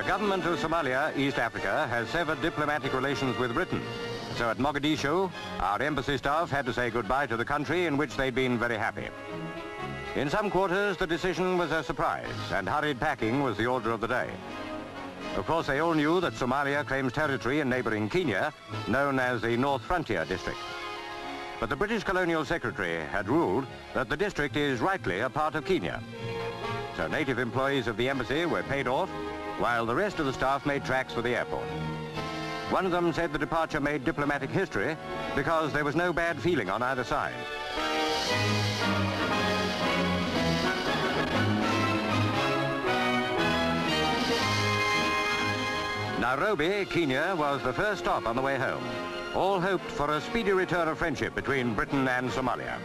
The government of Somalia, East Africa, has severed diplomatic relations with Britain. So at Mogadishu, our embassy staff had to say goodbye to the country in which they'd been very happy. In some quarters, the decision was a surprise, and hurried packing was the order of the day. Of course, they all knew that Somalia claims territory in neighbouring Kenya, known as the North Frontier District. But the British Colonial Secretary had ruled that the district is rightly a part of Kenya. So native employees of the embassy were paid off, while the rest of the staff made tracks for the airport. One of them said the departure made diplomatic history because there was no bad feeling on either side. Nairobi, Kenya, was the first stop on the way home. All hoped for a speedy return of friendship between Britain and Somalia.